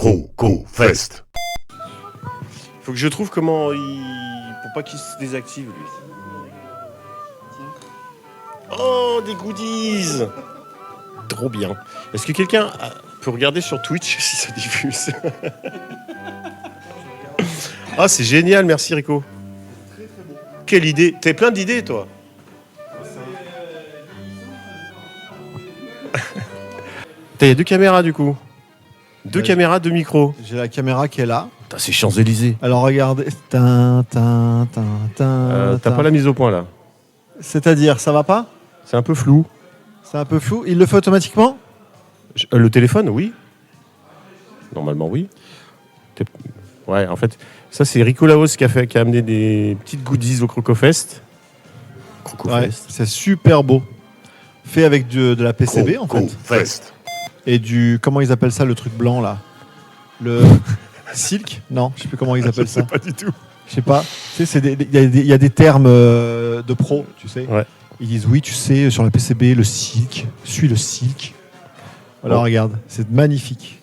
Croco Fest. Faut que je trouve comment il... pour pas qu'il se désactive lui. Oh, des goodies. Trop bien. Est-ce que quelqu'un peut regarder sur Twitch si ça diffuse? Ah, c'est génial, merci Rico. Quelle idée. T'as plein d'idées, toi. Il y a 2 caméras, du coup. 2 caméras, 2 micros. J'ai la caméra qui est là. Putain, c'est Champs-Élysées. Alors regardez. T'as pas la mise au point, là. C'est-à-dire, ça va pas? C'est un peu flou. C'est un peu flou. Il le fait automatiquement? Le téléphone, oui. Normalement, oui. Ouais, en fait, ça, c'est Rico Laos qui a amené des petites goodies au CrocoFest. Ouais, c'est super beau. Fait avec de la PCB, en fait. Fest. Et du... Comment ils appellent ça, le truc blanc, là? Le... Silk? Non, je sais plus comment ils appellent ça. Pas du tout. Je sais pas. Tu sais, il y a des termes de pro, tu sais. Ouais. Ils disent, oui, tu sais, sur la PCB, le silk. Suis le silk. Voilà, regarde, c'est magnifique.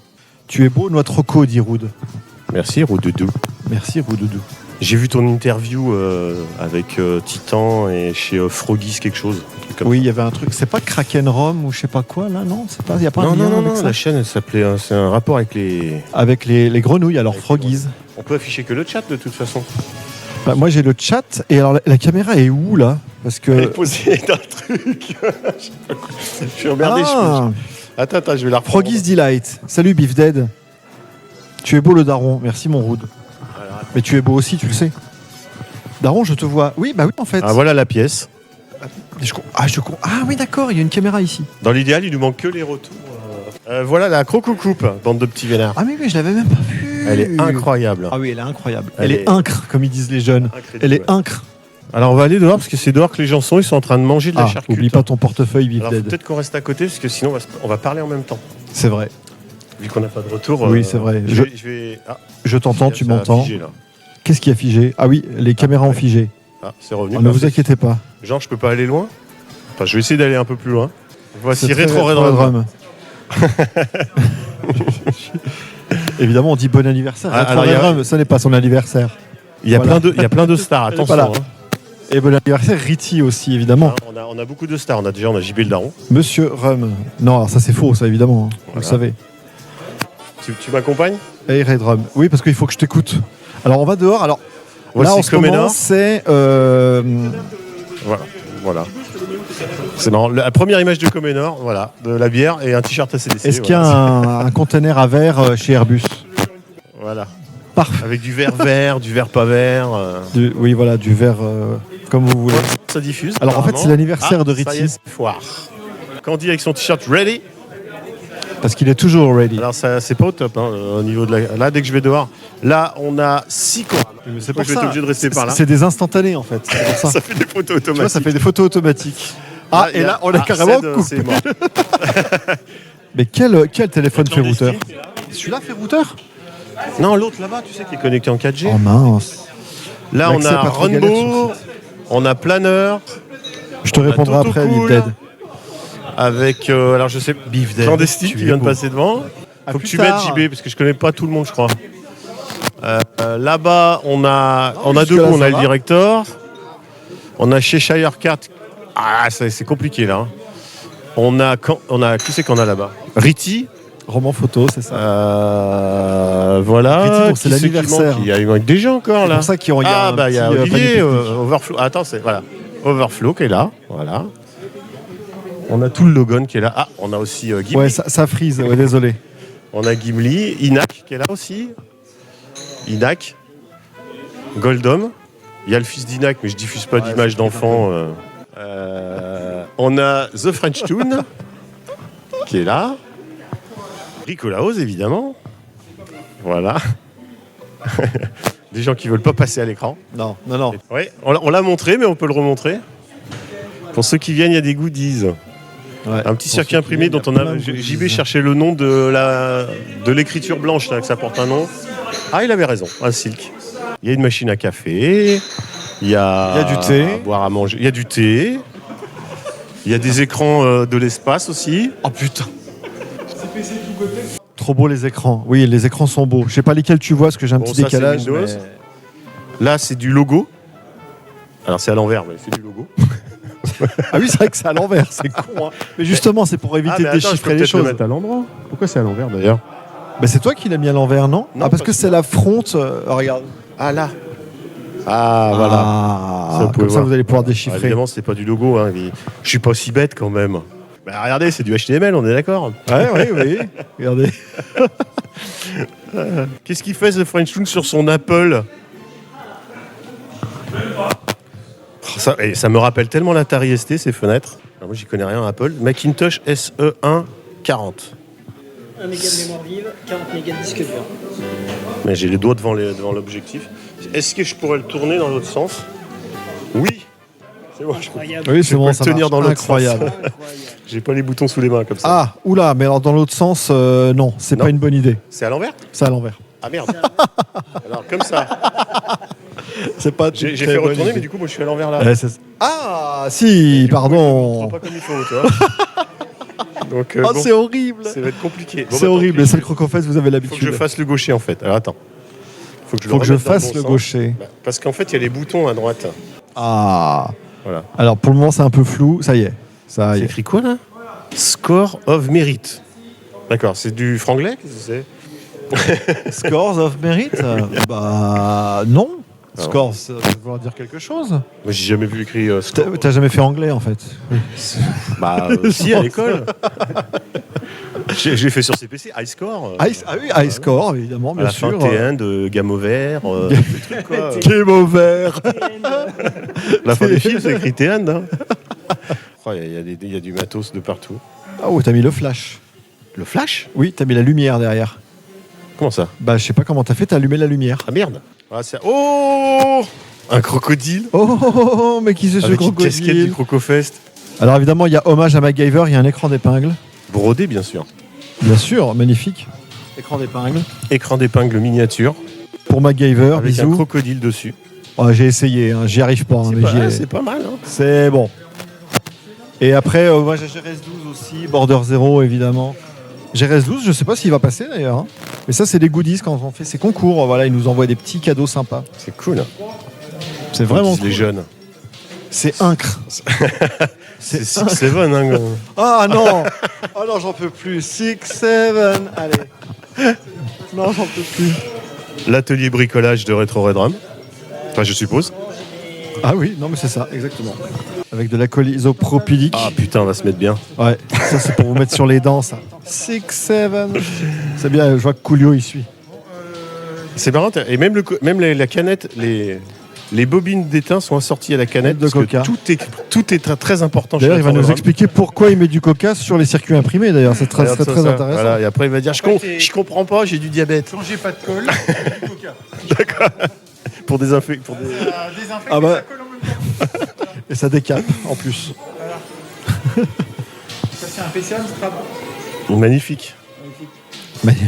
Tu es beau, noix de roco, dit Roud. Merci, Roudoudou. Merci, Roudoudou. J'ai vu ton interview avec Titan et chez Froggies quelque chose. Oui, il y avait un truc. C'est pas Kraken Rome ou je sais pas quoi, là, non? C'est pas, il y a pas un lien avec ça. La chaîne, elle s'appelait... c'est un rapport avec les... Avec les grenouilles, alors Froggies. On peut afficher que le chat, de toute façon. Bah, moi, j'ai le chat. Et alors, la caméra est où, là? Parce que... Elle est posée dans le truc. Je suis emmerdé. Attends, je vais la reprendre. Froggies Delight. Salut, Beef Dead. Tu es beau, le daron. Merci, mon Roud. Mais tu es beau aussi, tu le sais. Daron, je te vois. Oui, bah oui, en fait. Ah, voilà la pièce. Ah oui, d'accord, il y a une caméra ici. Dans l'idéal, il nous manque que les retours. Voilà la Croco Coupe, bande de petits vénards. Ah mais oui, je l'avais même pas vue. Elle est incroyable. Ah oui, elle est incroyable. Elle Elle est incre, comme ils disent les jeunes. Incroyable. Elle est incre. Alors on va aller dehors parce que c'est dehors que les gens sont. Ils sont en train de manger de la charcuterie. Oublie pas ton portefeuille, Beef Alors Dead. peut-être qu'on reste à côté parce que sinon on va parler en même temps. C'est vrai. Vu qu'on n'a pas de retour. Oui, c'est vrai. Je t'entends, tu m'entends. Qu'est-ce qui a figé? Ah oui, les caméras ont figé. Ah, c'est revenu. Ne vous inquiétez pas. Genre, je peux pas aller loin? Enfin, je vais essayer d'aller un peu plus loin. Voici C'est Rétro très Red Drum. Évidemment, on dit bon anniversaire. Alors, Red Drum, ça n'est pas son anniversaire. Il y a Voilà. plein de stars, attention. Voilà. Et bon anniversaire, Ritty aussi, évidemment. On a beaucoup de stars. On a JB le Daron. Monsieur Rum. Non, alors ça c'est faux, ça évidemment. Vous le savez. Tu m'accompagnes? Hey Red Drum. Oui, parce qu'il faut que je t'écoute. Alors on va dehors. Alors voici là en ce moment, c'est. Voilà. C'est marrant. La première image de Comenor, voilà, de la bière et un t-shirt ACDC. Est-ce qu'il y a un container à verre chez Airbus? Voilà. Parfait. Avec du verre vert, du verre pas vert. Oui, voilà, du verre comme vous voulez. Ça diffuse. Alors en fait, c'est l'anniversaire de Ritty. Foire. Candy avec son t-shirt ready. Parce qu'il est toujours ready. Alors ça, c'est pas au top au niveau de la... Là, dès que je vais dehors, là, on a 6 corps. Mais c'est Je vais être obligé de rester par là. C'est des instantanés en fait. C'est pour ça. Ça fait des photos Tu automatiques. vois, ça fait des photos automatiques. Ah, et là, on est carrément coupé. C'est mort. Mais quel téléphone fait routeur? Celui-là fait routeur? Non, l'autre là-bas, tu sais, qui est connecté en 4G. Oh mince. Là, on L'accès a pas trop galère Runbow, sur on a Planner. Je te répondrai Toto après, Cool, Beef Dead. Avec, alors je sais, Beef Dead. Clandestine qui vient de passer devant. Faut que plus tu mettes tard. JB parce que je connais pas tout le monde, je crois. Là-bas, on a deux jusque-là, coups. On ça a le va. Director. On a Cheshire Cat. Ah, c'est compliqué là. On a qui c'est qu'on a là-bas? Ritty. Roman photo, c'est ça. Voilà. Ritty, donc c'est Qui qui l'anniversaire. manque? Il manque des gens encore C'est là. pour ça qu'il y a Ah un bah il y a petit, Olivier, panier pique-nique. Overflow. Attends, c'est voilà. Overflow qui est là. Voilà. On a tout le Logan qui est là. Ah, on a aussi Gimli. Ouais, ça freeze, ouais, désolé. On a Gimli, Inak qui est là aussi. Inak. Goldom. Il y a le fils d'Inak, mais je diffuse pas d'image d'enfant. On a The French Toon qui est là. Rico Laos, évidemment. Voilà. Des gens qui veulent pas passer à l'écran. Non. Oui, on l'a montré, mais on peut le remontrer. Pour ceux qui viennent, il y a des goodies. Ouais. Un petit Pour circuit ceux imprimé qui dont viennent, on il y a. plein de goodies. JB cherchait le nom de l'écriture blanche, là, que ça porte un nom. Ah, il avait raison, un silk. Il y a une machine à café. Il y a du thé. à boire à manger. Il y a du thé. Il y a des écrans de l'espace aussi. Oh putain. Trop beau les écrans. Oui, les écrans sont beaux. Je sais pas lesquels tu vois, parce que j'ai un Bon, petit ça, c'est décalage. Windows. mais- Là, c'est du logo. Alors, c'est à l'envers, mais c'est du logo. Ah oui, c'est vrai que c'est à l'envers, c'est con. Hein. Mais justement, c'est pour éviter mais de attends, je peux déchiffrer les peut-être le choses. mettre à l'endroit. Pourquoi c'est à l'envers, d'ailleurs? Bah, c'est toi qui l'as mis à l'envers, non? Non, Ah, parce que parce c'est la fronte. Regarde. Ah, là. Ah, voilà. Ah, Ça, vous pouvez comme ça, voir. vous allez pouvoir Ah, déchiffrer. évidemment, c'est pas du logo. Hein. Je suis pas aussi bête quand même. Bah, regardez, c'est du HTML, on est d'accord. Ouais, oui. Regardez. Qu'est-ce qu'il fait, ce French Loon, sur son Apple? Ça me rappelle tellement l'Atari ST, ces fenêtres. Alors moi, j'y connais rien à Apple. Macintosh SE1 40. 1 méga de mémoire vive, 40 mégas de disque dur. Mais j'ai les doigts devant l'objectif. Est-ce que je pourrais le tourner dans l'autre sens? Oui. C'est bon, je peux Incroyable. Oui, c'est peux bon, le ça tenir marche. dans l'autre Incroyable. Incroyable. J'ai pas les boutons sous les mains comme ça. Ah, oula, mais alors dans l'autre sens, non, c'est Non. pas une bonne idée. C'est à l'envers? C'est à l'envers. Ah merde. Alors comme ça. C'est pas. J'ai fait retourner, mais du coup, moi, je suis à l'envers là. Ah, si, Du coup, pardon. je comprends pas comme il faut, tu vois. Donc, Oh, bon, c'est horrible. ça va être compliqué. Bon, C'est bah, horrible. tant Et pis. c'est le crocofest, vous avez Faut que l'habitude. je fasse le gaucher en fait. Alors attends. Faut que je, Faut que je remette dans fasse bon le sens. gaucher. Bah, parce qu'en fait, il y a les boutons à droite. Ah. Voilà. Alors pour le moment, c'est un peu flou. Ça y est. Ça y C'est est. écrit quoi là? Score of Merit. D'accord, c'est du franglais? Qu'est-ce que c'est? Scores of merit Bah non. Alors. Scores, ça doit vouloir dire quelque chose. Moi, j'ai jamais vu écrit T'as score. t'as jamais fait anglais en fait. Bah, si, à l'école. J'ai fait sur CPC, high score. Ah oui, high score évidemment, À bien la sûr. fin, T1 de gamme au vert. Des trucs, quoi. Game over. La fin des films, c'est écrit T1. Hein. Oh, il y a du matos de partout. Ah oh, t'as mis le flash. Le flash? Oui, t'as mis la lumière derrière. Comment ça? Bah je sais pas comment t'as fait, t'as allumé la lumière. Ah merde. Oh, un crocodile Oh, mais qui c'est ce avec une casquette du crocodile? Crocofest. Alors évidemment, il y a hommage à MacGyver, il y a un écran d'épingle. Brodé, bien sûr. Bien sûr, magnifique. Écran d'épingle. Écran d'épingle miniature Pour MacGyver, avec un bisous. crocodile dessus. Oh, j'ai essayé, hein, j'y arrive pas, hein, mais j'y ai- C'est pas mal. Hein. C'est bon. Et après, moi j'ai GRS12 aussi, Border Zero évidemment. GRS12, je sais pas s'il va passer d'ailleurs. Hein. Mais ça, c'est des goodies quand on fait ces concours. Voilà, ils nous envoient des petits cadeaux sympas. C'est cool. C'est vraiment les cool. jeunes. C'est incre. C'est 6-7, hein. gros. Ah non. Oh non, j'en peux plus. 6, 7, allez. Non, j'en peux plus. L'atelier bricolage de Retro Redrum. Enfin, je suppose. Ah oui, non mais c'est ça, exactement. Avec de la colle isopropylique. Ah putain, on va se mettre bien. Ouais, ça c'est pour vous mettre sur les dents, ça. 6, 7. C'est bien, je vois que Coolio il suit. C'est marrant. Et même, la canette, les bobines d'étain sont assorties à la canette. De parce que coca. Tout est très, très important chez D'ailleurs, il va Retro nous Redrum. expliquer pourquoi il met du coca sur les circuits imprimés, d'ailleurs. C'est très, Regarde très, ça, très ça. intéressant. Voilà, et après, il va dire je comprends pas, j'ai du diabète. Quand j'ai pas de colle, j'ai du coca. Pour désinfecter. Désinfecte Ah bah. ça colle en même temps. Et ça décape, en plus. Ça c'est un PC Amstrad. Magnifique.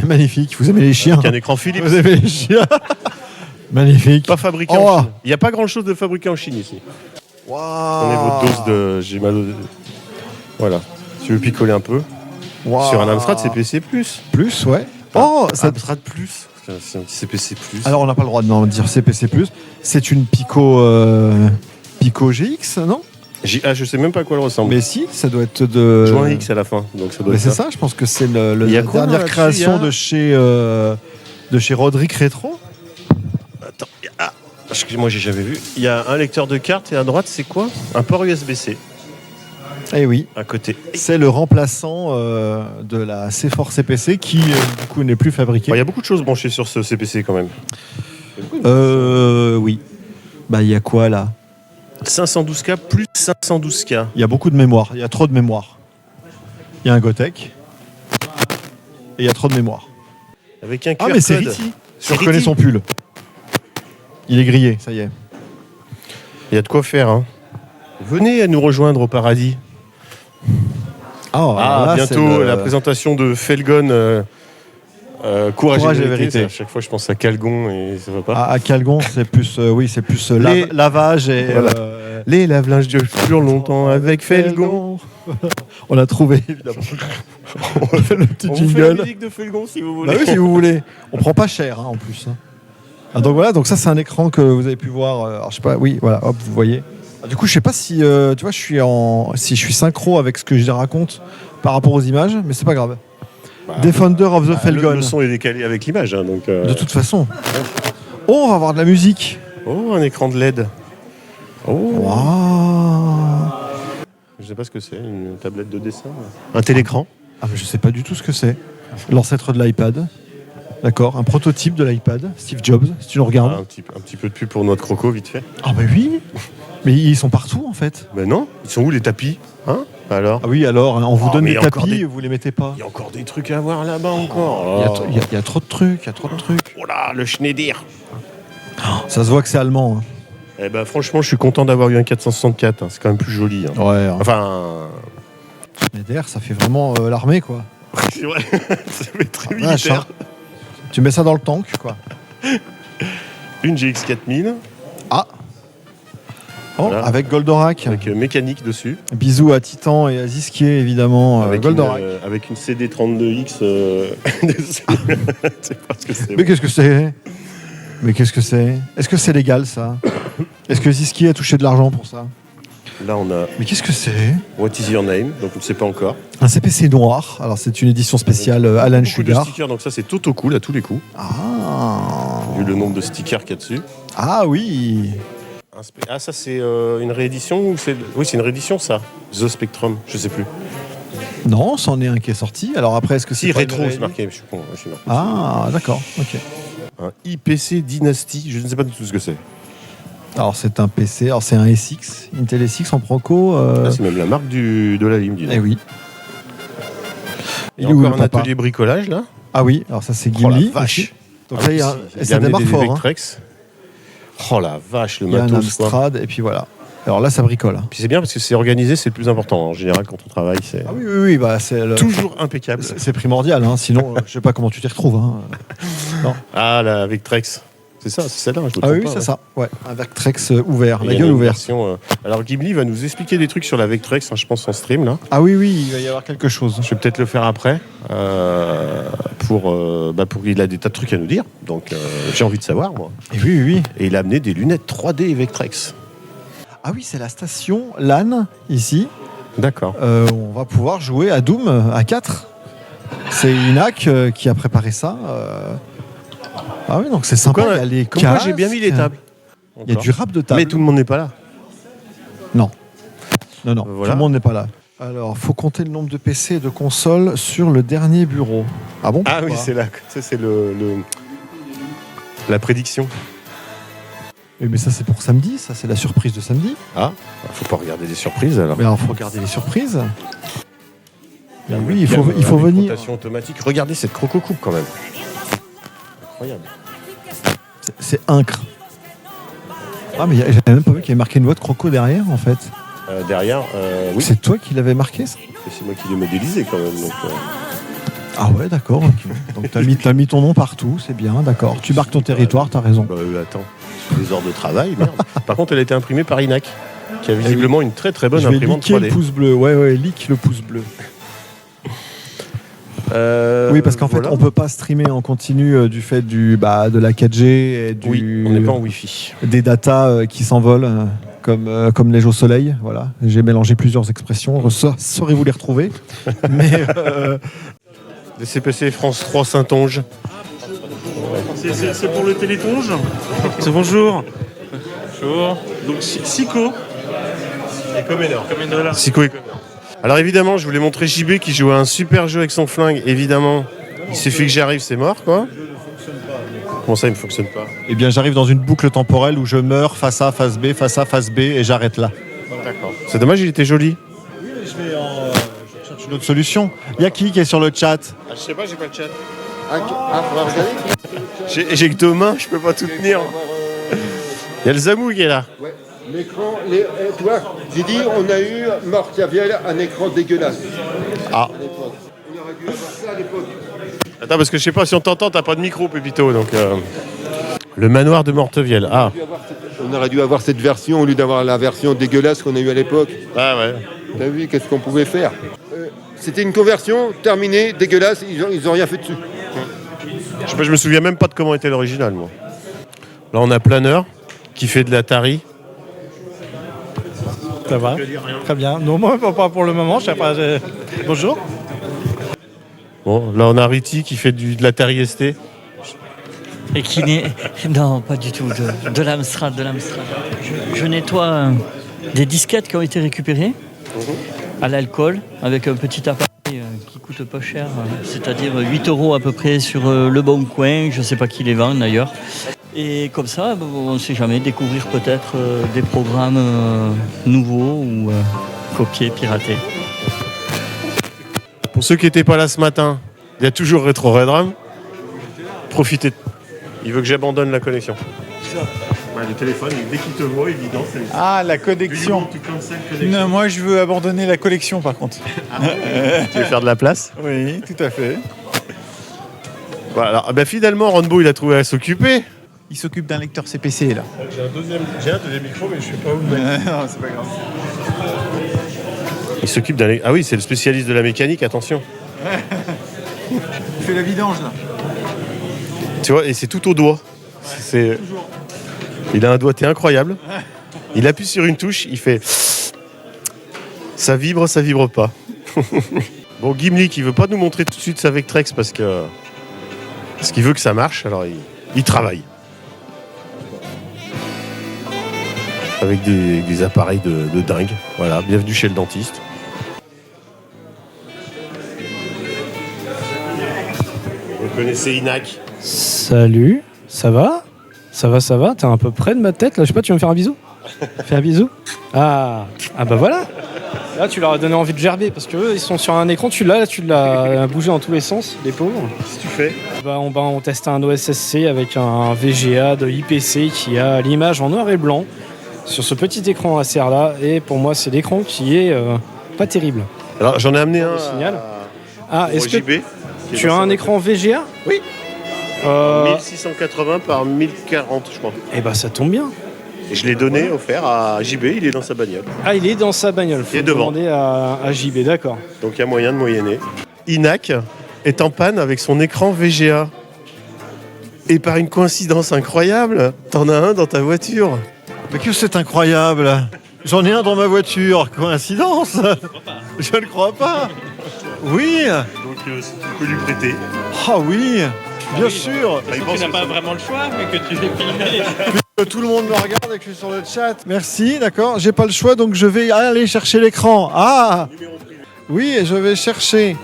Magnifique, vous aimez les chiens. Avec un écran Philips. Vous aimez les chiens. Magnifique. Pas fabriqué Oh. en Chine. Il n'y a pas grand chose de fabriqué en Chine ici. Prenez votre dose de. J'ai mal au. Voilà. Si tu veux picoler un peu. Wow. Sur un Amstrad CPC. Plus, ouais. Oh, ça... Amstrad Plus. C'est un petit CPC. Alors, on n'a pas le droit de dire CPC+. C'est une Pico, Pico GX, non? Je sais même pas à quoi elle ressemble. Mais si, ça doit être de... Joint X à la fin. Donc ça doit Mais être c'est ça, je pense que c'est Il y a la quoi, dernière là-dessus, création il y a de chez Roderick Retro. Attends. Moi, j'ai jamais vu. Il y a un lecteur de cartes et à droite, c'est quoi? Un port USB-C. Eh oui, À côté. c'est le remplaçant de la C4 CPC qui, du coup, n'est plus fabriquée. Il y a beaucoup de choses branchées sur ce CPC quand même. Oui. Bah, il y a quoi, là? 512K plus 512K. Il y a beaucoup de mémoire. Il y a trop de mémoire. Il y a un Gotek. Et il y a trop de mémoire. Avec un QR Ah, mais c'est code. Riti. Je C'est reconnais Riti. son pull. Il est grillé, ça y est. Il y a de quoi faire. Hein. Venez nous rejoindre au paradis. Bientôt la présentation de Felgon. Courage et vérité. À chaque fois, je pense à Calgon et ça va pas. À Calgon, c'est plus, c'est plus Les- lavage et Voilà. Les lave-linges durent longtemps avec Felgon. On a trouvé, évidemment. On fait le petit On vous fait la jingle. musique de Felgon si vous Bah voulez. oui, si vous voulez. On prend pas cher, hein, en plus. Hein. Ah, donc voilà, donc ça c'est un écran que vous avez pu voir. Alors je sais pas, oui, voilà, hop, vous voyez. Ah, du coup, je sais pas si, tu vois, si je suis synchro avec ce que je raconte par rapport aux images, mais c'est pas grave. Defender of the Felgon. Le son est décalé avec l'image, hein, donc. De toute façon. Oh, on va avoir de la musique. Oh, un écran de LED. Oh. Waouh. Je sais pas ce que c'est, une tablette de dessin. Un télécran. Ah, mais je sais pas du tout ce que c'est. L'ancêtre de l'iPad. D'accord, un prototype de l'iPad, Steve Jobs, si tu le regardes. Un petit peu de pub pour notre croco, vite fait. Ah bah oui. Mais ils sont partout en fait. Ben non, ils sont où les tapis? Hein? Alors? Ah oui, alors, hein, on vous Oh, donne mais des il y a encore tapis des- et vous les mettez pas. Il y a encore des trucs à voir là-bas encore. Il y a trop de trucs, il y a trop de trucs. Oh là, le Schneider. Ça se voit que c'est allemand. Eh ben franchement, je suis content d'avoir eu un 464. Hein. C'est quand même plus joli. Hein. Hein. Ouais, Enfin, Schneider, ça fait vraiment l'armée quoi. c'est vrai. Ça fait très Ah, vache, militaire. hein. Tu mets ça dans le tank quoi. Une GX 4000 Ah. Oh, Voilà. avec Goldorak. avec mécanique dessus. Bisous à Titan et à Zisquier évidemment. Avec Goldorak. avec une CD32X. Dessus. C'est pas ce que c'est. Mais qu'est-ce que c'est? Mais qu'est-ce que c'est? Est-ce que c'est légal ça? Est-ce que Zisquier a touché de l'argent pour ça? Là, on a Mais qu'est-ce que c'est? What is your name? Donc on ne sait pas encore. Un CPC noir. Alors c'est une édition spéciale Alan Beaucoup de Sugar. stickers, donc ça c'est Toto Cool à tous les coups. Ah. Vu le nombre de stickers qu'il y a dessus. Ah oui. Ah, ça c'est une réédition ou c'est... Oui, c'est une réédition ça. The Spectrum, je sais plus. Non, c'en est un qui est sorti. Alors après, est-ce que c'est Si, pas une rétro, c'est réédition? marqué. Je suis con, je suis marqué. Ah, d'accord. Ok. Un IPC Dynasty, je ne sais pas du tout ce que c'est. Alors c'est un PC. Alors c'est un SX, Intel SX en Proco. Ah, c'est même la marque de la ligne, dis donc. Eh oui. Il y a est où, encore le un papa atelier bricolage là. Ah oui. Alors ça c'est Oh la Gimli. vache. aussi. Donc Ah là, il y a, oui, et il ça a amené démarre des fort. Hein. Vectrex. Oh la vache, le Il y a un matos quoi. Amstrad et puis voilà. Alors là, ça bricole. Puis c'est bien parce que c'est organisé, c'est le plus important. En général, quand on travaille, c'est Ah oui, oui, oui. Bah, c'est toujours impeccable. c'est primordial. Hein. Sinon, je sais pas comment tu t'y retrouves. Hein. Ah, la Vectrex. C'est ça, c'est celle-là, je me Ah trompe oui, pas, c'est ouais. ça. Ouais. Un Vectrex ouvert, Et la il y en a gueule une ouverte. version, alors Ghibli va nous expliquer des trucs sur la Vectrex, hein, je pense en stream là. Ah oui, oui, il va y avoir quelque chose. Je vais peut-être le faire après pour il a des tas de trucs à nous dire. Donc j'ai envie de savoir moi. Et oui, oui, oui. Et il a amené des lunettes 3D Vectrex. Ah oui, c'est la station LAN ici. D'accord. On va pouvoir jouer à Doom à 4. C'est Inac qui a préparé ça. Ah oui, donc c'est sympa. Comme il y a les Comme quoi casques, j'ai bien mis les tables. Il y a du rap de table. Mais tout le monde n'est pas là. Non. Non, Voilà. tout le monde n'est pas là. Alors, faut compter le nombre de PC et de consoles sur le dernier bureau. Ah bon? Ah oui, pourquoi? c'est là. Ça c'est la prédiction. Oui, mais ça, c'est pour samedi. Ça, c'est la surprise de samedi. Ah, faut pas regarder des surprises alors. Mais alors, faut regarder les surprises. Mais oui, il y a faut une venir. rotation automatique. Regardez cette croco coupe quand même. Incroyable. C'est incre. Ah, mais j'avais même pas vu qu'il y avait marqué une voix de croco derrière, en fait. Derrière, oui, C'est toi qui l'avais marqué, ça? c'est moi qui l'ai modélisé quand même. Donc, Ah ouais, d'accord. Ok. Donc, t'as mis ton nom partout, c'est bien, d'accord. Tu marques ton territoire, t'as raison. attends, des heures de travail, merde. Par contre, elle a été imprimée par Inac, qui a visiblement une très très bonne Je vais imprimante liker le 3D. pouce bleu. Ouais, leak le pouce bleu. Oui, parce qu'en fait, on peut pas streamer en continu du fait de la 4G et Oui, on n'est pas en Wi-Fi. des datas qui s'envolent comme neige au soleil. Voilà, j'ai mélangé plusieurs expressions. Saurez-vous les retrouver? Mais Des CPC France 3 Saint-Onge. C'est pour le télétonge. C'est bonjour. Bonjour. Donc Sico. Et Comenor. Comenor. Sico et Comenor. Alors évidemment, je voulais montrer JB qui jouait à un super jeu avec son flingue. Évidemment, il suffit que j'y arrive, c'est mort quoi. Comment ça, il ne fonctionne pas? eh bien, j'arrive dans une boucle temporelle où je meurs face A, face B, face A, face B, et j'arrête là. D'accord. C'est dommage, il était joli. Je cherche une autre solution. Il y a qui est sur le chat? Je sais pas, j'ai pas le chat. J'ai que deux mains, je peux pas tout tenir. Il y a le Zamou qui est là. Ouais. L'écran, tu vois, j'ai dit, on a eu Mortiaviel un écran dégueulasse. Ah. À l'époque. On aurait dû avoir ça à l'époque. Attends, parce que je sais pas si on t'entend, t'as pas de micro, Pépito. Donc, le manoir de Mortevielle. Ah. On aurait dû avoir cette version au lieu d'avoir la version dégueulasse qu'on a eue à l'époque. Ah ouais. T'as vu, qu'est-ce qu'on pouvait faire? C'était une conversion terminée, dégueulasse, ils ont rien fait dessus. Je sais pas, je me souviens même pas de comment était l'original, moi. Là, on a Planeur qui fait de l'Atari. Ça va? Très bien. Non, moi, pas pour le moment. Je sais pas. Bonjour. Bon, là, on a Riti qui fait de l'Atari ST. Et qui n'est... Non, pas du tout, de l'Amstrad, Je nettoie des disquettes qui ont été récupérées à l'alcool, avec un petit appareil qui coûte pas cher, c'est-à-dire 8 € à peu près sur le Bon Coin, je sais pas qui les vend d'ailleurs. Et comme ça, on ne sait jamais, découvrir peut-être des programmes nouveaux ou copier, pirater. Pour ceux qui n'étaient pas là ce matin, il y a toujours Retro Redrum. Profitez. Il veut que j'abandonne la connexion. Le téléphone, dès qu'il te voit, évident. Ah, la connexion. Non, moi, je veux abandonner la collection, par contre. Tu veux faire de la place? Oui, tout à fait. Voilà. Alors, finalement, Ronbo, il a trouvé à s'occuper. Il s'occupe d'un lecteur CPC, là. J'ai un deuxième micro, mais je ne sais pas où le mettre. Non, c'est pas grave. Il s'occupe d'un... Ah oui, c'est le spécialiste de la mécanique, attention. Il fait la vidange, là. Tu vois, et c'est tout au doigt. Il a un doigté incroyable. Il appuie sur une touche, il fait... Ça vibre pas. Bon, Gimli qui veut pas nous montrer tout de suite sa Vectrex parce qu'il veut que ça marche, alors il travaille. Avec des appareils de dingue. Voilà, bienvenue chez le dentiste. Vous connaissez Inac? Salut, ça va? Ça va? T'es un peu près de ma tête là, je sais pas, tu veux me faire un bisou? Fais un bisou? Ah bah voilà! Là tu leur as donné envie de gerber parce que eux ils sont sur un écran, tu l'as bougé dans tous les sens, les pauvres. Qu'est-ce que tu fais? On teste un OSSC avec un VGA de IPC qui a l'image en noir et blanc sur ce petit écran ACR là, et pour moi c'est l'écran qui est pas terrible. Alors j'en ai amené un signal. Est-ce que JB, tu as un écran VGA? Oui. 1680 par 1040 je crois. Eh bah ça tombe bien. Et je l'ai donné, offert à JB, il est dans sa bagnole. Ah, il est dans sa bagnole. Faut demander à JB, d'accord. Donc il y a moyen de moyenner. Inac est en panne avec son écran VGA. Et par une coïncidence incroyable, t'en as un dans ta voiture. Mais que c'est incroyable! J'en ai un dans ma voiture. Coïncidence? Je ne crois pas. Oui. Donc si tu peux lui prêter. Ah oui, bien sûr. Tu n'as pas vraiment le choix, mais que tu l'es filmé. Que tout le monde me regarde et que je suis sur le chat. Merci, d'accord. J'ai pas le choix, donc je vais aller chercher l'écran. Ah! Oui, je vais chercher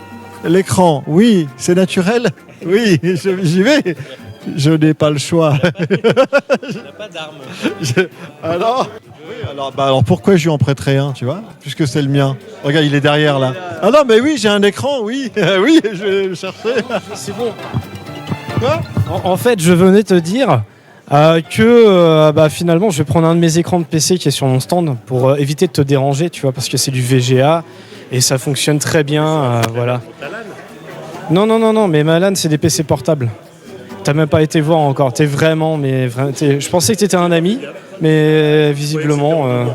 l'écran. Oui, c'est naturel. Oui, j'y vais. Je n'ai pas le choix. Tu n'as pas d'arme. Alors pourquoi je lui en prêterais un, tu vois? Puisque c'est le mien. Regarde, il est derrière là. Ah non, mais oui, j'ai un écran, oui. Oui, je vais le chercher. C'est bon. Quoi? En fait, je venais te dire que finalement, je vais prendre un de mes écrans de PC qui est sur mon stand pour éviter de te déranger, tu vois, parce que c'est du VGA et ça fonctionne très bien. Voilà. Non, mais ma LAN, c'est des PC portables. T'as même pas été voir encore. T'es vraiment, je pensais que t'étais un ami, mais visiblement.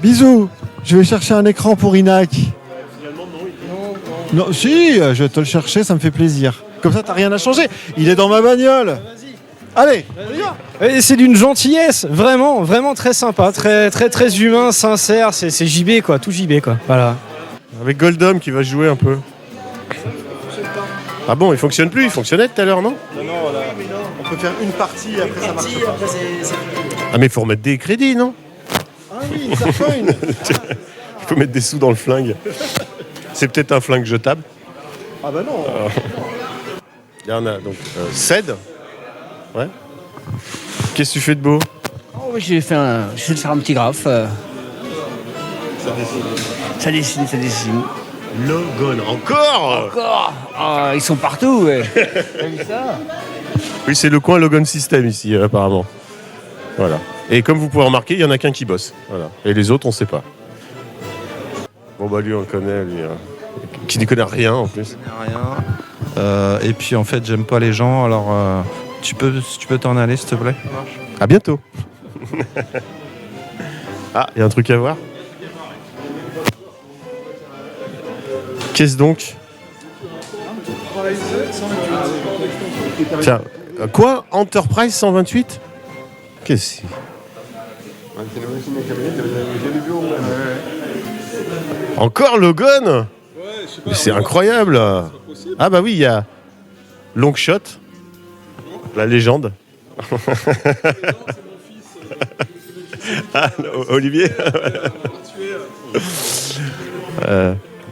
Bisous. Je vais chercher un écran pour Inac. Non, si, je vais te le chercher, ça me fait plaisir. Comme ça, t'as rien à changer. Il est dans ma bagnole. Allez, on y va. Et c'est d'une gentillesse, vraiment très sympa, très humain, sincère. C'est JB quoi, tout JB quoi. Voilà. Avec Goldom qui va jouer un peu. Ah bon, il fonctionne plus, il fonctionnait tout à l'heure, non? Non, on peut faire une partie, après ça marche pas. Ah mais il faut remettre des crédits, non? Ah oui, une Sarcoin. Il faut mettre des sous dans le flingue. C'est peut-être un flingue jetable. Ah bah non. Il y en a donc Ced. Ouais. Qu'est-ce que tu fais de beau? Oh oui, j'essaie de faire un petit graphe. Ça dessine. Logon, encore? Ils sont partout, ouais. T'as vu ça? Oui, c'est le coin Logon System ici, apparemment. Voilà. Et comme vous pouvez remarquer, il n'y en a qu'un qui bosse. Voilà. Et les autres, on ne sait pas. Bon, bah lui, on le connaît, lui. Qui n'y connaît rien, en plus. Rien. Et puis, en fait, j'aime pas les gens, alors tu peux t'en aller, s'il te plaît? À bientôt. Ah, il y a un truc à voir? Qu'est-ce donc? Tiens, quoi? Enterprise 128? Qu'est-ce que c'est? Encore Logan? Mais c'est incroyable! Ah bah oui, il y a Longshot, la légende. Ah, Olivier.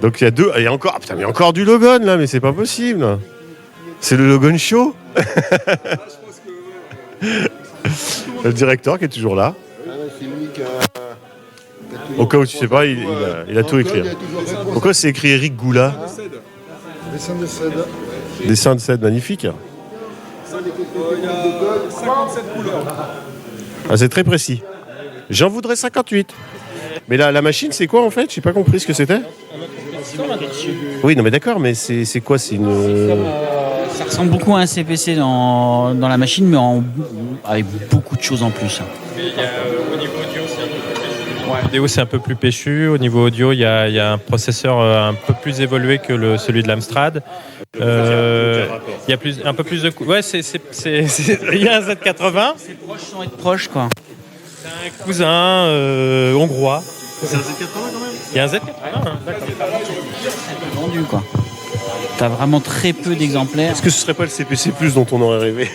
Donc il y a deux. Il y a encore. Putain, mais il y a encore du Logan là, mais c'est pas possible. C'est le Logan Show. Le directeur qui est toujours là. Au cas où tu sais pas, il a tout écrit. Pourquoi c'est écrit Eric Goula? Dessin de Cède. Dessin de Cède, magnifique. Il y a 57 couleurs. Ah, c'est très précis. J'en voudrais 58. Mais la machine, c'est quoi en fait? J'ai pas compris ce que c'était. Oui, non mais d'accord, mais c'est quoi? C'est une... Ça ressemble beaucoup à un CPC dans la machine, mais avec beaucoup de choses en plus. Au niveau audio, c'est un peu plus péchu. Ouais, vidéo, c'est un peu plus péchu. Au niveau audio, il y a un processeur un peu plus évolué que celui de l'Amstrad. Il y a un peu plus de... Ouais, il y a un Z80. C'est proche sans être proche, quoi. C'est un cousin hongrois. C'est un Z80 quand même? Il y a un Z80, hein. D'accord. C'est vendu, quoi. T'as vraiment très peu d'exemplaires. Est-ce que ce serait pas le CPC Plus dont on aurait rêvé?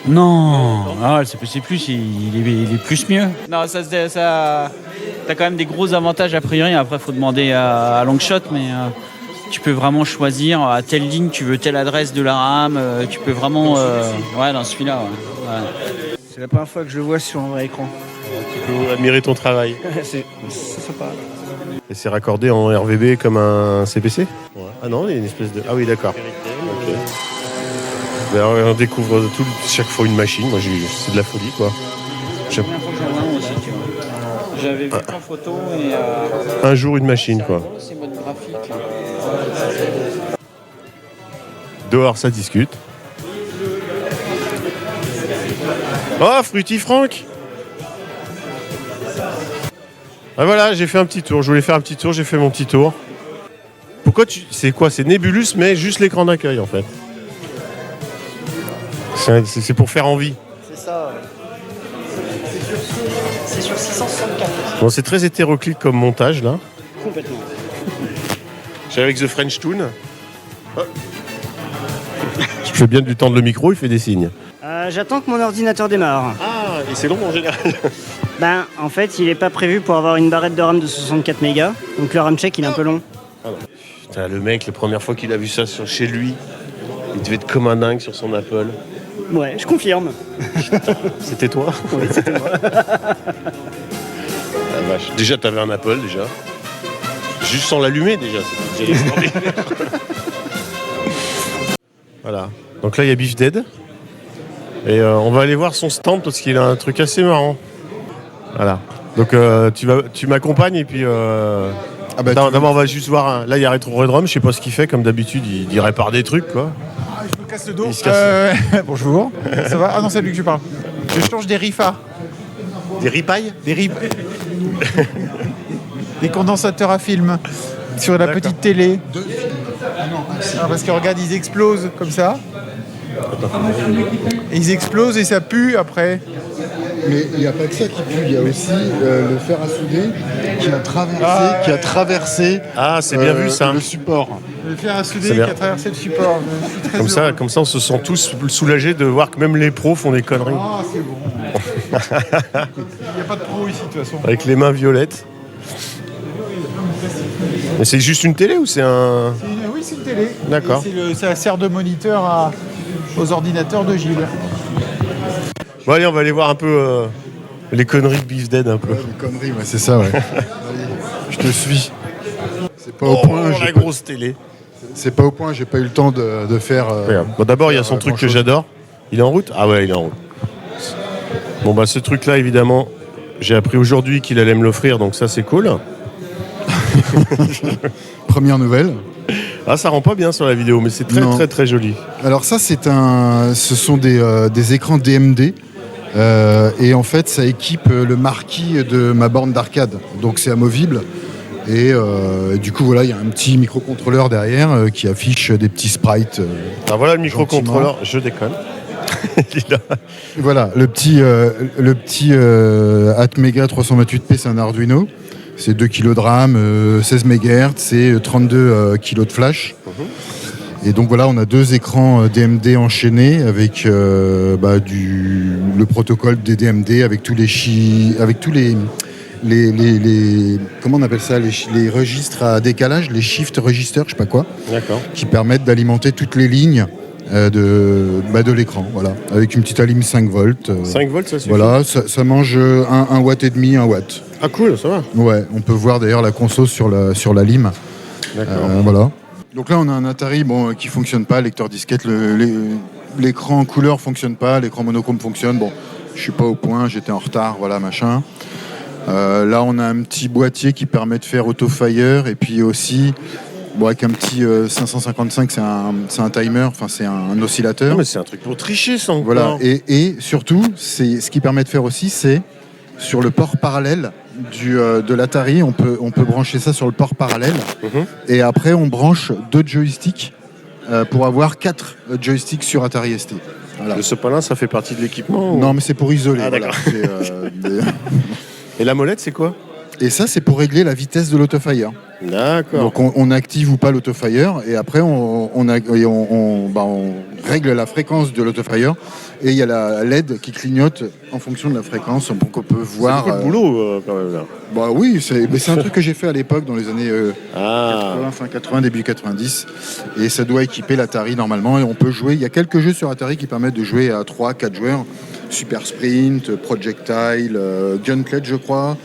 Non, le CPC Plus, il est plus mieux. Non, t'as quand même des gros avantages a priori. Après, il faut demander à Longshot, mais tu peux vraiment choisir à telle ligne, tu veux telle adresse de la RAM. Tu peux vraiment. Ouais, dans celui-là. Ouais. C'est la première fois que je le vois sur un vrai écran. Tu peux admirer ton travail. C'est sympa. Et c'est raccordé en RVB comme un CPC? Ouais. Ah non, il y a une espèce de... Ah oui, d'accord. Okay. Alors, on découvre chaque fois une machine. Moi, c'est de la folie, quoi. C'est la première fois que j'en ai un aussi, tu vois. J'avais vu en photo et... Un jour, une machine, quoi. C'est mode graphique. Dehors, ça discute. Oh, Fruity Franck! Ah voilà, j'ai fait un petit tour. Je voulais faire un petit tour, j'ai fait mon petit tour. Pourquoi c'est quoi? C'est Nebulus, mais juste l'écran d'accueil, en fait. C'est pour faire envie. C'est ça. C'est sur 664. Bon, c'est très hétéroclite comme montage, là. Complètement. J'ai avec The French Toon. Oh. Je fais bien de lui tendre le micro, il fait des signes. J'attends que mon ordinateur démarre. Ah, et c'est long en général. Ben, en fait, il n'est pas prévu pour avoir une barrette de RAM de 64 mégas. Donc le RAM check, il est un peu long. Ah non. Putain, le mec, la première fois qu'il a vu ça chez lui, il devait être comme un dingue sur son Apple. Ouais, je confirme. C'était toi? Oui, c'était moi. La vache. Déjà, t'avais un Apple, déjà. Juste sans l'allumer, déjà. C'était déjà extraordinaire. Voilà. Donc là, il y a Beef Dead. Et on va aller voir son stand parce qu'il a un truc assez marrant. Voilà. Donc tu m'accompagnes et puis... D'abord, on va juste voir... Là, il y a Retro Redrum. Je sais pas ce qu'il fait. Comme d'habitude, il répare des trucs, quoi. Je me casse le dos. Bonjour. Ça va? Ah non, c'est lui que je parle. Je change des RIFA. Des ripailles? Des condensateurs à film sur la petite télé. Parce que regarde, ils explosent comme ça. Et ils explosent et ça pue après. Mais il n'y a pas que ça qui pue, il y a aussi le fer à souder qui a traversé c'est bien vu, ça. Le support. Le fer à souder qui a traversé le support. Comme ça, on se sent tous soulagés de voir que même les pros font des conneries. Ah, c'est bon. Il n'y a pas de pro ici, de toute façon. Avec les mains violettes. Mais c'est juste une télé ou c'est un... Oui, c'est une télé. D'accord. Ça sert de moniteur aux ordinateurs de Gilles. Bon allez, on va aller voir un peu les conneries de Beef Dead un peu. Ouais, les conneries, ouais, c'est ça, ouais. Je te suis. C'est pas au point. La grosse télé. C'est pas au point, j'ai pas eu le temps de faire... Bon, d'abord, il y a son truc que j'adore. Il est en route? Ah ouais, il est en route. Bon bah ce truc-là, évidemment, j'ai appris aujourd'hui qu'il allait me l'offrir, donc ça c'est cool. Première nouvelle. Ah, ça rend pas bien sur la vidéo, mais c'est très très joli. Alors ça, ce sont des écrans DMD. Et en fait, ça équipe le marquis de ma borne d'arcade. Donc c'est amovible. Et du coup, voilà, il y a un petit microcontrôleur derrière qui affiche des petits sprites. Alors voilà le microcontrôleur, je déconne. Voilà, le petit Atmega 328P, c'est un Arduino. C'est 2 kg de RAM, 16 MHz, c'est 32 kg de flash. Et donc voilà, on a 2 écrans DMD enchaînés avec le protocole des DMD, avec tous les comment on appelle ça, les registres à décalage, les shift registers, je sais pas quoi, qui permettent d'alimenter toutes les lignes de l'écran, voilà, avec une petite allime 5 volts. 5 volts, ça suffit. Voilà, ça mange 1 watt et demi, 1 watt. Ah cool, ça va. Ouais, on peut voir d'ailleurs la console sur la lime. D'accord. Voilà. Donc là, on a un Atari qui fonctionne pas, lecteur disquette. L'écran couleur fonctionne pas, l'écran monochrome fonctionne. Bon, je suis pas au point, j'étais en retard, voilà, machin. Là, on a un petit boîtier qui permet de faire auto-fire et puis aussi, avec un petit 555, c'est un timer, enfin c'est un oscillateur. Non, mais c'est un truc pour tricher, ça. Voilà. Et surtout, ce qui permet de faire aussi, c'est sur le port parallèle de l'Atari, on peut brancher ça sur le port parallèle. Et après, on branche 2 joysticks pour avoir 4 joysticks sur Atari ST. Voilà. Le sopalin, ça fait partie de l'équipement Non, mais c'est pour isoler. Ah, voilà. Et la molette, c'est quoi? Et ça, c'est pour régler la vitesse de l'autofire. D'accord. Donc on active ou pas l'autofire et après on règle la fréquence de l'autofire et il y a la LED qui clignote en fonction de la fréquence donc on peut voir. C'est beaucoup de boulot quand même là. Bah oui, c'est un truc que j'ai fait à l'époque dans les années 80, fin 80, début 90 et ça doit équiper l'Atari normalement et on peut jouer. Il y a quelques jeux sur Atari qui permettent de jouer à 3-4 joueurs. Super Sprint, Projectile, Gauntlet je crois.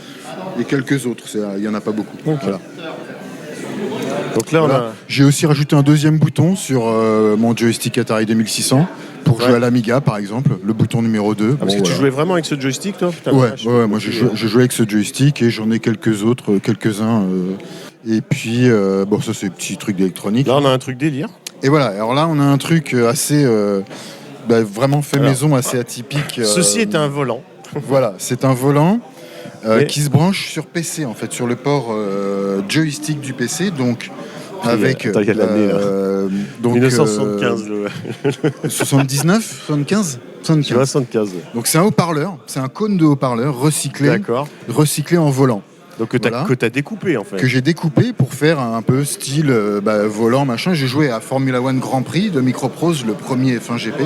Et quelques autres, il n'y en a pas beaucoup. Okay. Voilà. Donc là, j'ai aussi rajouté un deuxième bouton sur mon joystick Atari 2600 pour jouer à l'Amiga par exemple, le bouton numéro 2. Parce que tu jouais vraiment avec ce joystick toi? Ouais, moi je jouais avec ce joystick et j'en ai quelques-uns. Et puis, ça c'est petit truc d'électronique. Là on a un truc délire. Et voilà, alors là on a un truc assez, vraiment fait maison, assez atypique. Ceci est un volant. Voilà, c'est un volant. Qui se branche sur PC en fait, sur le port joystick du PC, donc avec attends, il y a de l'année, donc 1975 79, 75, 75. Donc c'est un haut-parleur, c'est un cône de haut-parleur recyclé en volant. Donc que tu as découpé en fait. Que j'ai découpé pour faire un peu style volant machin. J'ai joué à Formula One Grand Prix de Microprose, le premier F1 GP.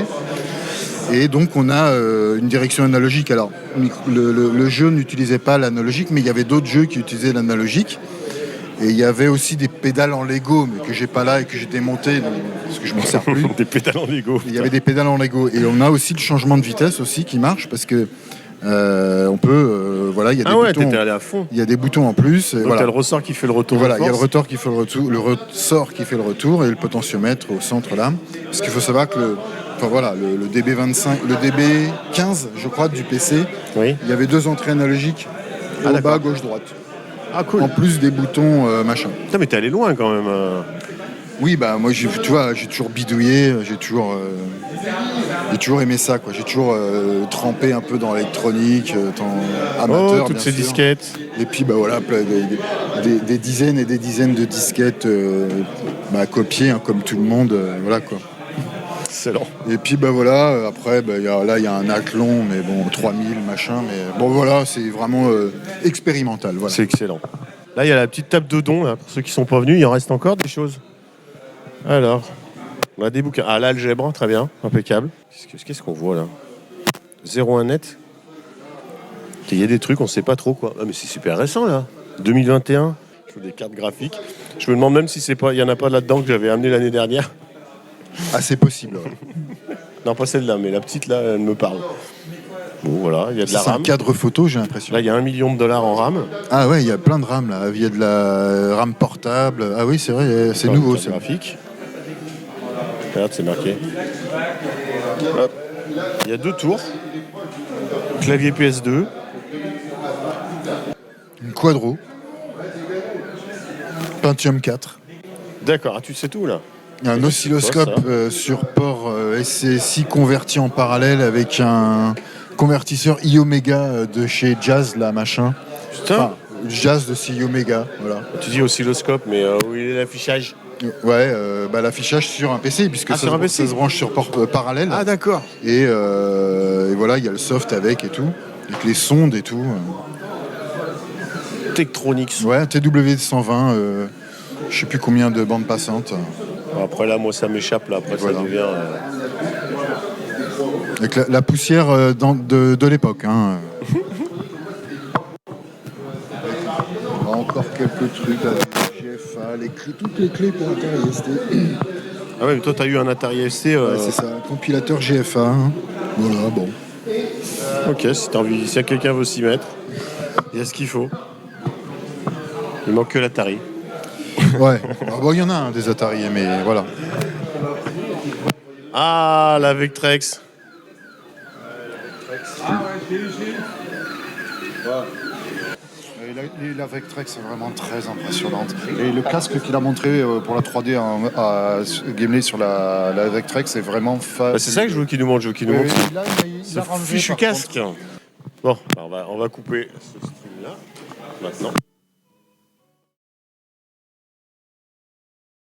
Et donc on a une direction analogique. Alors le jeu n'utilisait pas l'analogique, mais il y avait d'autres jeux qui utilisaient l'analogique. Et il y avait aussi des pédales en Lego, mais que j'ai pas là et que j'ai démonté parce que je m'en sers plus. Des pédales en Lego. Il y avait des pédales en Lego. Et on a aussi le changement de vitesse aussi qui marche parce que on peut, il y a des boutons. T'étais allé à fond. Il y a des boutons en plus. Donc t'as le ressort qui fait le retour. Voilà, il y a le ressort qui fait le retour et le potentiomètre au centre là. Parce qu'il faut savoir que le DB25, le DB15, je crois, du PC, il y avait 2 entrées analogiques, bas, gauche, droite. Ah cool. En plus des boutons machin. Putain, mais t'es allé loin quand même. Oui, moi j'ai toujours bidouillé, j'ai toujours aimé ça, quoi. J'ai toujours trempé un peu dans l'électronique, amateur. Toutes ces disquettes. Et puis des dizaines et des dizaines de disquettes copiées, comme tout le monde, voilà quoi. Excellent. Et puis après il y a un Athlon, mais bon 3000 machin, mais bon voilà, c'est vraiment expérimental. Voilà. C'est excellent. Là il y a la petite table de don là, pour ceux qui sont pas venus, il en reste encore des choses. Alors, on a des bouquins. Ah, l'algèbre, très bien, impeccable. Qu'est-ce qu'on voit là? 01 net. Il y a des trucs, on sait pas trop quoi. Ah, mais c'est super récent là. 2021. Je veux des cartes graphiques. Je me demande même si il y en a pas là-dedans que j'avais amené l'année dernière. Ah, c'est possible. Non, pas celle-là, mais la petite là, elle me parle. Bon, voilà, il y a de la RAM. C'est un cadre photo, j'ai l'impression. Là, il y a $1 million en RAM. Ah ouais, il y a plein de RAM là. Il y a de la RAM portable. Ah oui, c'est vrai, c'est nouveau. C'est graphique. Regarde, c'est marqué. Hop. Il y a 2 tours. Clavier PS2. Une Quadro. Pentium 4. D'accord, tu sais tout là. Un oscilloscope sur port SCSI converti en parallèle avec un convertisseur iOmega de chez Jazz, là, machin. Putain. Jazz de CI Omega, voilà. Tu dis oscilloscope, mais où il est l'affichage? Ouais, l'affichage sur un PC, puisque ça se branche sur port parallèle. Ah d'accord. Et voilà, il y a le soft avec et tout, avec les sondes et tout. Tektronix. Ouais, TW120, je sais plus combien de bandes passantes. Après là, moi ça m'échappe là. Après voilà. Ça devient. Avec la poussière de l'époque. Hein. Encore quelques trucs avec GFA, toutes les clés pour Atari ST. Ah ouais, mais toi t'as eu un Atari ST. Ouais, c'est ça, compilateur GFA. Hein. Voilà, bon. Ok, si t'as envie, si quelqu'un veut s'y mettre, il y a ce qu'il faut. Il manque que l'Atari. Ouais, bon, il y en a des Atari, mais voilà. Ah, la Vectrex. La Vectrex est vraiment très impressionnante. Et le casque qu'il a montré pour la 3D à Gamelay sur la Vectrex est vraiment c'est ça que je veux qu'il nous montre. Je veux qu'il nous montre. Il a rangé, fichu par casque. Bon, on va couper ce stream là maintenant.